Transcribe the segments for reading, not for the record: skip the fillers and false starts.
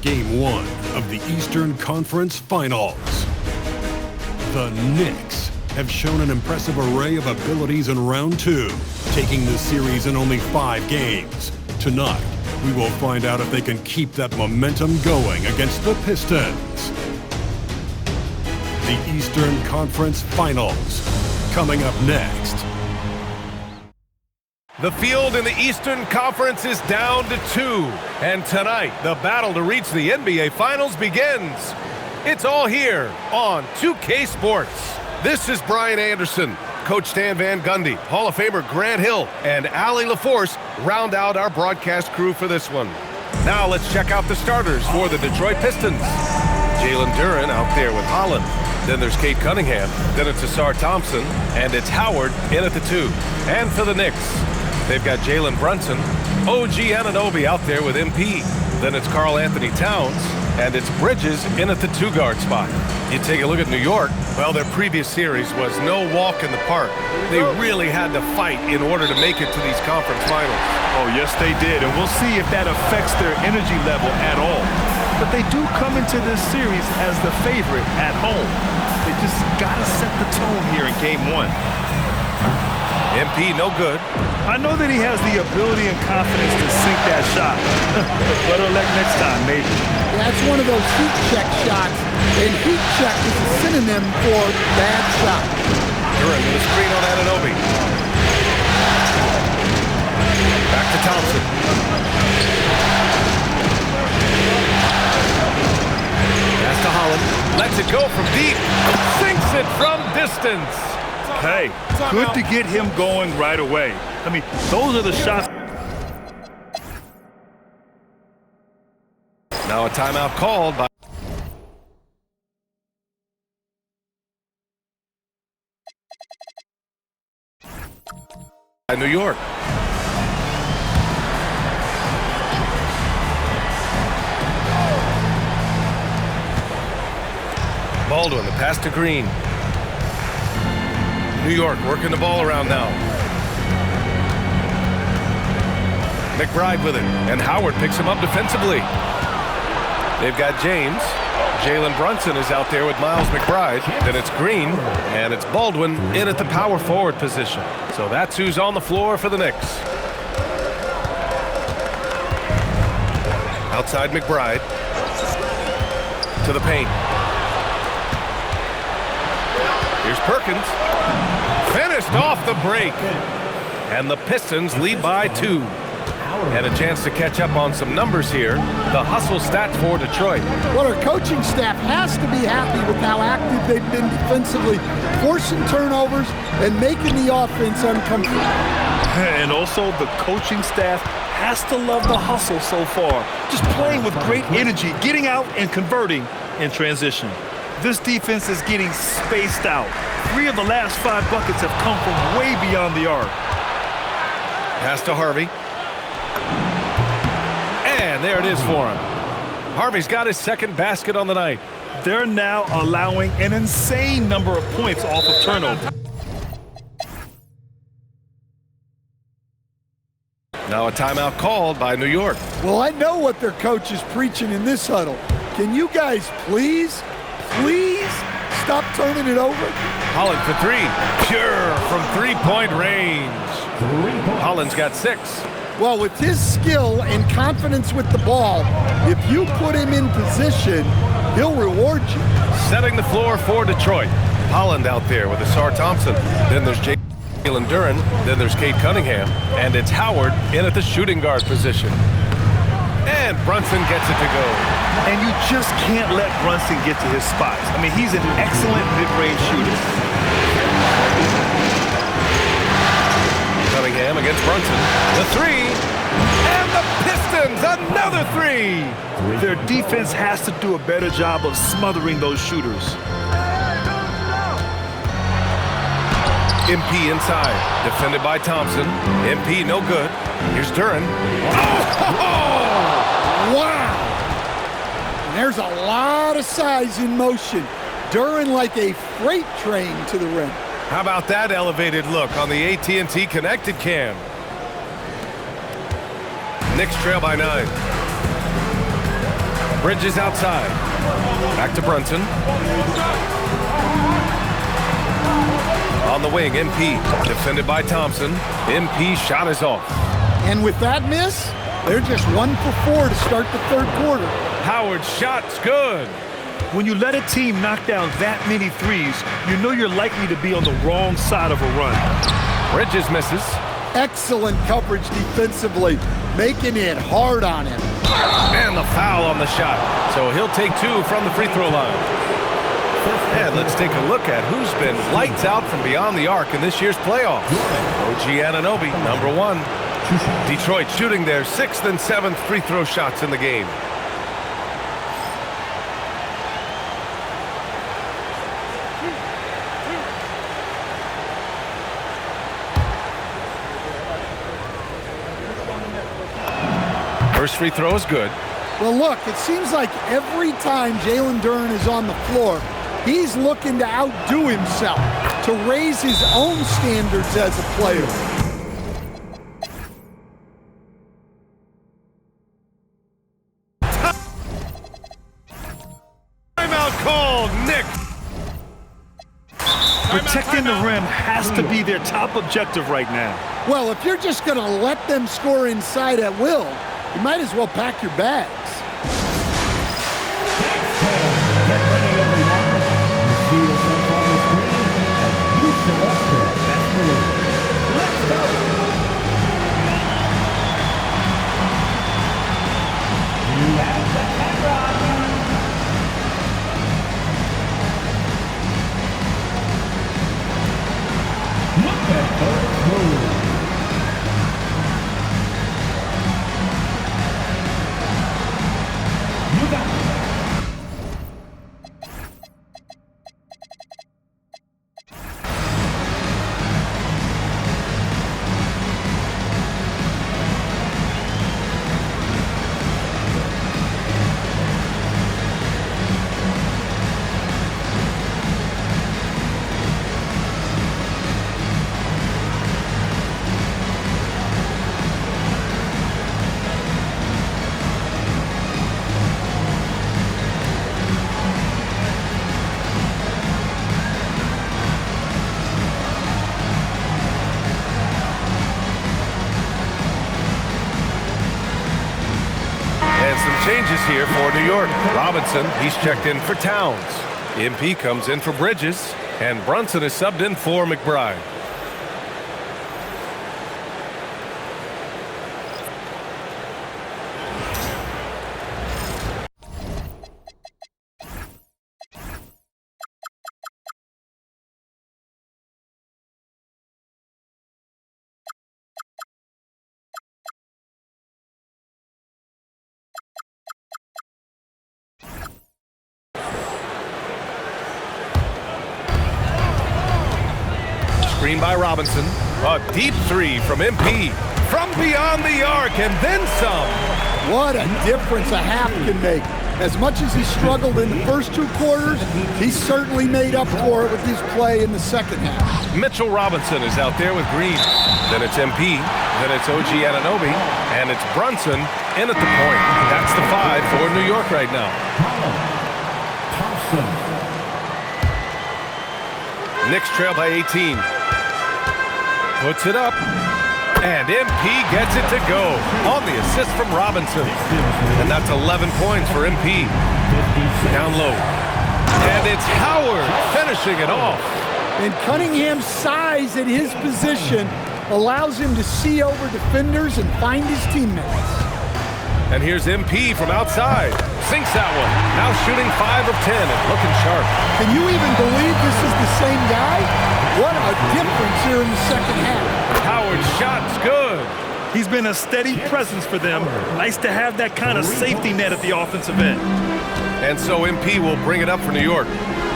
Game 1 of the Eastern Conference Finals. The Knicks have shown an impressive array of abilities in round 2, taking the series in only 5 games. Tonight, we will find out if they can keep that momentum going against the Pistons. The Eastern Conference Finals, coming up next. The field in the Eastern Conference is down to 2. And tonight, the battle to reach the NBA Finals begins. It's all here on 2K Sports. This is Brian Anderson. Coach Stan Van Gundy, Hall of Famer Grant Hill, and Allie LaForce round out our broadcast crew for this one. Now let's check out the starters for the Detroit Pistons. Jalen Duren out there with Holland. Then there's Cade Cunningham. Then it's Ausar Thompson. And it's Howard in at the 2. And for the Knicks, they've got Jalen Brunson, OG Anunoby out there with MP. Then it's Karl Anthony Towns, and it's Bridges in at the 2-guard spot. You take a look at New York, well, their previous series was no walk in the park. They really had to fight in order to make it to these conference finals. Oh, yes, they did, and we'll see if that affects their energy level at all. But they do come into this series as the favorite at home. They just got to set the tone here in Game 1. MP, no good. I know that he has the ability and confidence to sink that shot. Better luck next time, maybe. That's one of those heat check shots, and heat check is a synonym for bad shot. Duren with a screen on Anunoby. Back to Thompson. Pass to Holland. Lets it go from deep. Sinks it from distance. Hey, good to get him going right away. I mean, those are the shots. Now a timeout called by New York. Baldwin, the pass to Green. New York working the ball around now. McBride with it, and Howard picks him up defensively. They've got James. Jalen Brunson is out there with Miles McBride. Then it's Green, and it's Baldwin in at the power forward position. So that's who's on the floor for the Knicks. Outside McBride. To the paint. Here's Perkins. Finished off the break. And the Pistons lead by 2. And a chance to catch up on some numbers here. The hustle stats for Detroit. Well, our coaching staff has to be happy with how active they've been defensively, forcing turnovers and making the offense uncomfortable. And also the coaching staff has to love the hustle so far. Just playing with great energy, getting out and converting in transition. This defense is getting spaced out. 3 of the last 5 buckets have come from way beyond the arc. Pass to Harvey. And there it is for him. Harvey's got his second basket on the night. They're now allowing an insane number of points off of turnover. Now a timeout called by New York. Well, I know what their coach is preaching in this huddle. Can you guys please stop turning it over? Holland for 3. Pure from 3-point range. Holland's got 6. Well, with his skill and confidence with the ball, if you put him in position, he'll reward you. Setting the floor for Detroit. Holland out there with Ausar Thompson. Then there's Jalen Duren. Then there's Cade Cunningham. And it's Howard in at the shooting guard position. And Brunson gets it to go. And you just can't let Brunson get to his spots. I mean, he's an excellent mid-range shooter. Cunningham against Brunson. The 3. And the Pistons, another 3. Their defense has to do a better job of smothering those shooters. MP inside. Defended by Thompson. MP no good. Here's Duren. Oh! Wow! And there's a lot of size in motion. Duren like a freight train to the rim. How about that elevated look on the AT&T Connected Cam? Knicks trail by 9. Bridges outside. Back to Brunson. On the wing, MP. Defended by Thompson. MP shot is off. And with that miss, they're just 1 for 4 to start the third quarter. Howard's shot's good. When you let a team knock down that many threes, you know you're likely to be on the wrong side of a run. Bridges misses. Excellent coverage defensively, making it hard on him. And the foul on the shot. So he'll take 2 from the free throw line. And let's take a look at who's been lights out from beyond the arc in this year's playoffs. OG Anunoby, number 1. Detroit shooting their 6th and 7th free throw shots in the game. First free throw is good. Well, look, it seems like every time Jalen Duren is on the floor, he's looking to outdo himself, to raise his own standards as a player. Timeout called, Nick. Protecting the rim has to be their top objective right now. Well, if you're just going to let them score inside at will, you might as well pack your bags. Changes here for New York. Robinson, he's checked in for Towns. MP comes in for Bridges, and Brunson is subbed in for McBride. Screen by Robinson. A deep 3 from MP. From beyond the arc and then some. What a difference a half can make. As much as he struggled in the first 2 quarters, he certainly made up for it with his play in the second half. Mitchell Robinson is out there with Green. Then it's MP. Then it's OG Anunoby. And it's Brunson in at the point. That's the 5 for New York right now. Knicks trail by 18. Puts it up. And MP gets it to go on the assist from Robinson. And that's 11 points for MP. Down low. And it's Howard finishing it off. And Cunningham's size at his position allows him to see over defenders and find his teammates. And here's MP from outside. Sinks that one. Now shooting 5 of 10 and looking sharp. Can you even believe this is the same guy? What a difference here in the second half. Howard's shot's good. He's been a steady presence for them. Nice to have that kind of safety net at the offensive end. And so MP will bring it up for New York.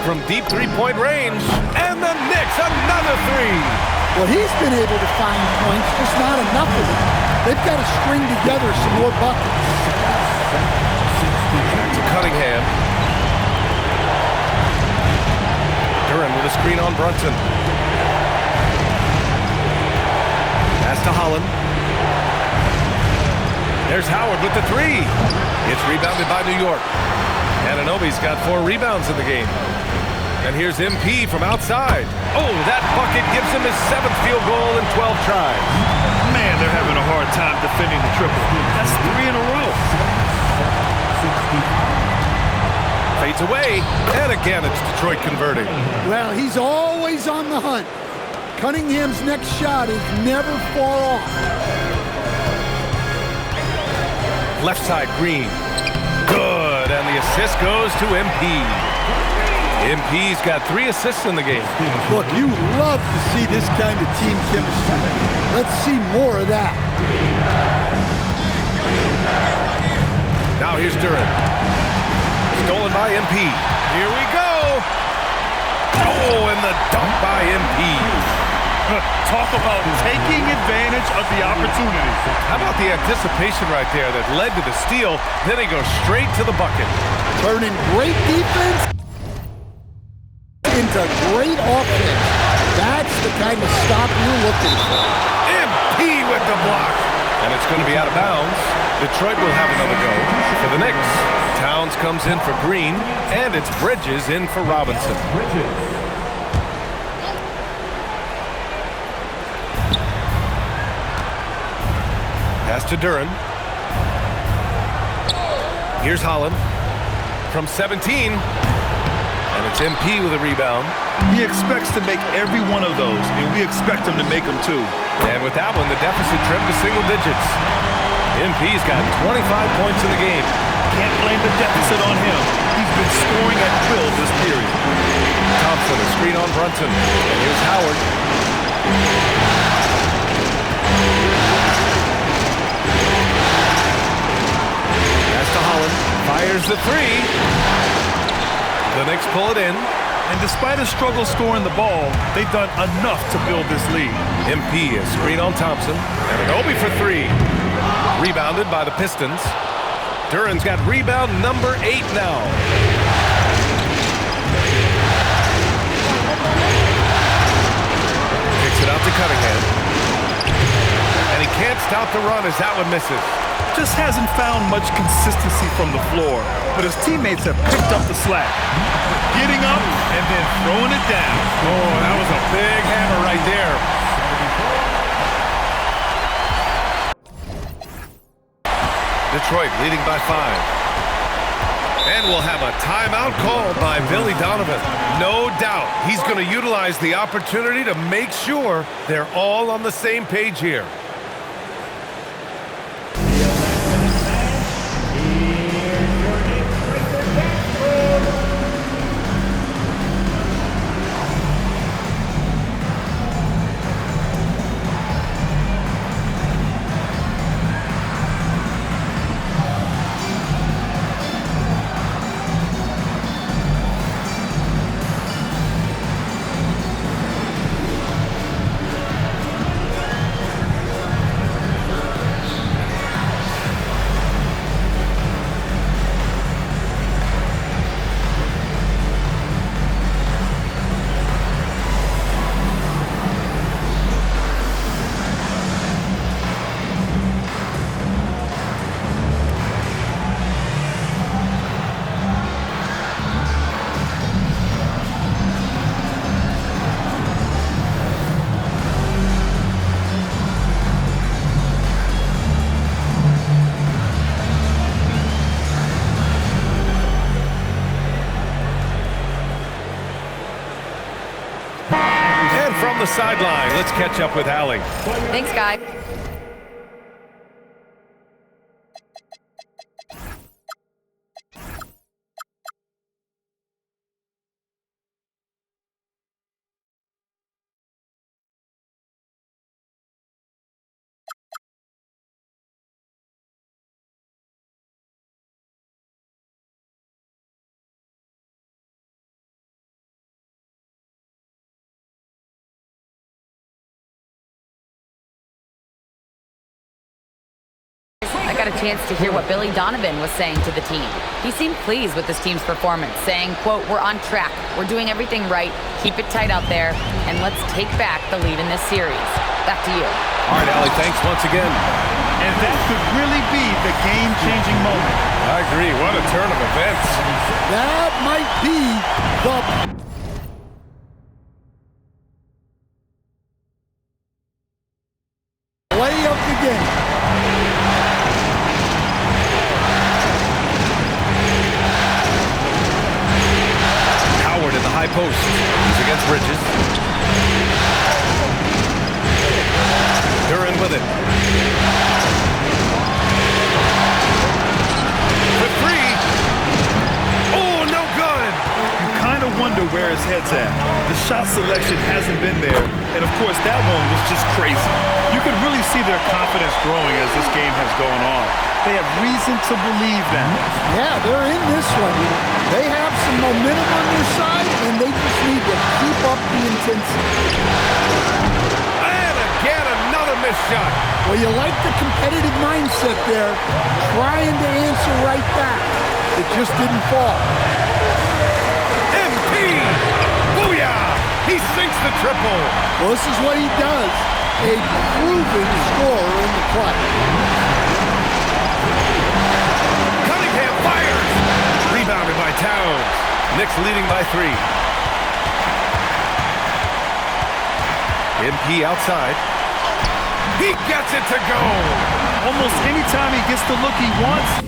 From deep three-point range. And the Knicks, another 3. Well, he's been able to find points, just not enough of them. They've got to string together some more buckets. Back to Cunningham. Duren with a screen on Brunson. Pass to Holland. There's Howard with the three. It's rebounded by New York. Anunoby's got 4 rebounds in the game. And here's MP from outside. Oh, that bucket gives him his 7th field goal in 12 tries. Man, they're having a hard time defending the triple. That's 3 in a row. Fades away, and again it's Detroit converting. Well, he's always on the hunt. Cunningham's next shot is never far off. Left side, Green. Good, and the assist goes to MP. MP's got 3 assists in the game. Look, you love to see this kind of team chemistry. Let's see more of that. Now here's Duren. Stolen by MP. Here we go. Oh, and the dunk by MP. Talk about taking advantage of the opportunity. How about the anticipation right there that led to the steal? Then he goes straight to the bucket. Turning great defense into great offense. That's the kind of stop you're looking for. MP with the block. And it's going to be out of bounds. Detroit will have another go for the Knicks. Towns comes in for Green, and it's Bridges in for Robinson. Pass to Duren. Here's Holland from 17. And it's MP with a rebound. He expects to make every one of those, and we expect him to make them too. And with that one, the deficit trimmed to single digits. MP's got 25 points in the game. Can't blame the deficit on him. He's been scoring at will this period. Thompson, a screen on Brunson. And here's Howard. Pass to Holland. Fires the three. The Knicks pull it in. And despite a struggle scoring the ball, they've done enough to build this lead. MP, a screen on Thompson. And Anunoby for 3. Rebounded by the Pistons. Duren's got rebound number 8 now. Kicks it out to Cunningham. And he can't stop the run as that one misses. Just hasn't found much consistency from the floor, but his teammates have picked up the slack. Getting up and then throwing it down. Oh, that was a big hammer right there. Detroit leading by 5. And we'll have a timeout called by Billy Donovan. No doubt he's going to utilize the opportunity to make sure they're all on the same page here. From the sideline, let's catch up with Allie. Thanks, guys. I got a chance to hear what Billy Donovan was saying to the team. He seemed pleased with his team's performance, saying, quote, "We're on track. We're doing everything right. Keep it tight out there, and let's take back the lead in this series." Back to you. All right, Allie, thanks once again. And that could really be the game-changing moment. I agree. What a turn of events. That might be the play of the game. Howard in the high post. He's against Bridges. Duran with it. The three. Oh, no good. You kind of wonder where his head's at. The shot selection hasn't been there, and of course that one was just crazy. You can really see their confidence growing as this game has gone on. They have reason to believe that. Yeah, they're in this one. They have some momentum on their side, and they just need to keep up the intensity. And again, another missed shot. Well, you like the competitive mindset there, trying to answer right back. It just didn't fall. MP! Booyah! He sinks the triple. Well, this is what he does. A proven scorer in the clutch. Cunningham fires. Rebounded by Towns. Knicks leading by 3. MP outside. He gets it to go. Almost any time he gets the look he wants,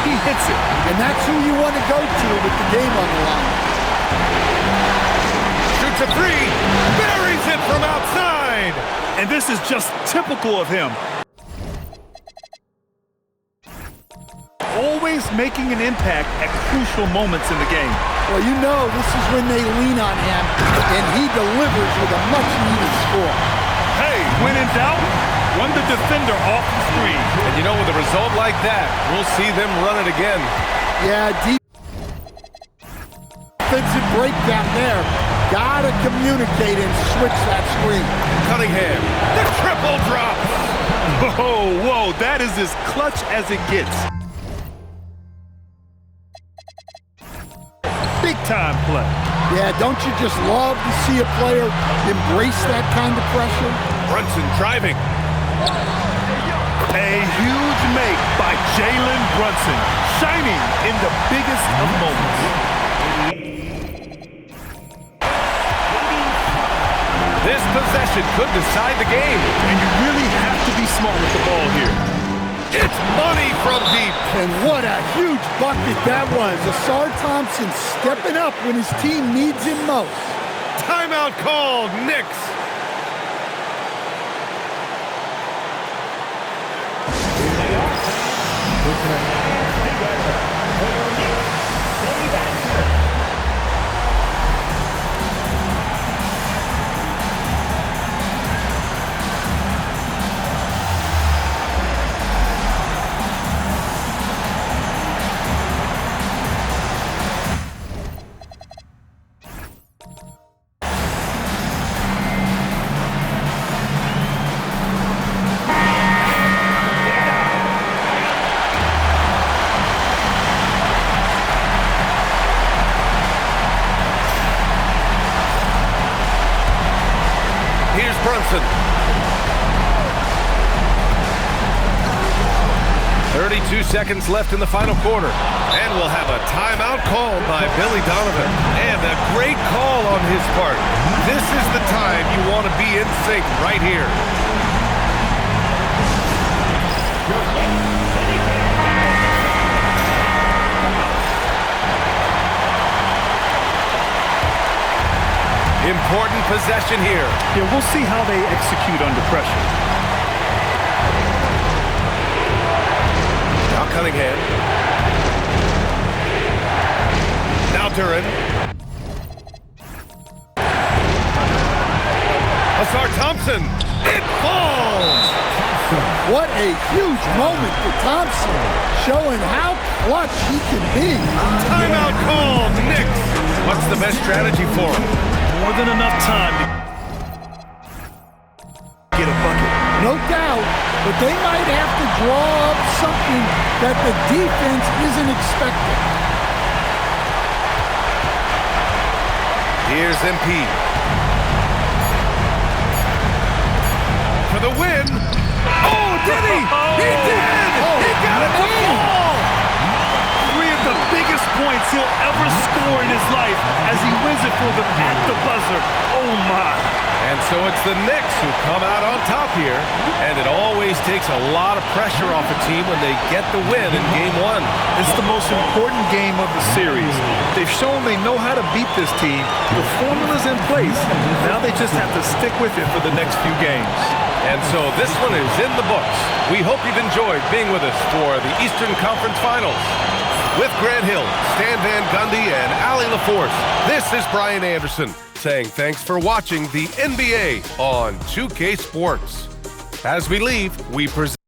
he hits it. And that's who you want to go to with the game on the line. Shoots a 3. Buries it from outside. And this is just typical of him. Always making an impact at crucial moments in the game. Well, you know this is when they lean on him, and he delivers with a much-needed score. Hey, when in doubt, run the defender off the screen. And you know, with a result like that, we'll see them run it again. Yeah, defensive breakdown there. Gotta communicate and switch that screen. Cunningham, the triple drop. Whoa, that is as clutch as it gets. Big time play. Yeah, don't you just love to see a player embrace that kind of pressure? Brunson driving. A huge make by Jalen Brunson, shining in the biggest of moments. This possession could decide the game. And you really have to be smart with the ball here. It's money from deep. And what a huge bucket that was. Ausar Thompson stepping up when his team needs him most. Timeout called, Knicks. Here's Brunson. 32 seconds left in the final quarter. And we'll have a timeout called by Billy Donovan. And a great call on his part. This is the time you want to be in sync right here. Important possession here. Yeah, we'll see how they execute under pressure. Now Cunningham. Now Duran. Ausar Thompson. It falls. What a huge moment for Thompson, showing how clutch he can be. Timeout called, Knicks. What's the best strategy for him? More than enough time to get a bucket. No doubt, but they might have to draw up something that the defense isn't expecting. Here's MP. For the win, Oh, did he? He did! He got it to fall! Three of the biggest points he'll ever score in his life as he wins it for them at the buzzer. Oh, my. And so it's the Knicks who come out on top here, and it always takes a lot of pressure off a team when they get the win in Game 1. It's the most important game of the series. They've shown they know how to beat this team. The formula's in place. Now they just have to stick with it for the next few games. And so this one is in the books. We hope you've enjoyed being with us for the Eastern Conference Finals. With Grant Hill, Stan Van Gundy, and Allie LaForce, this is Brian Anderson saying thanks for watching the NBA on 2K Sports. As we leave, we present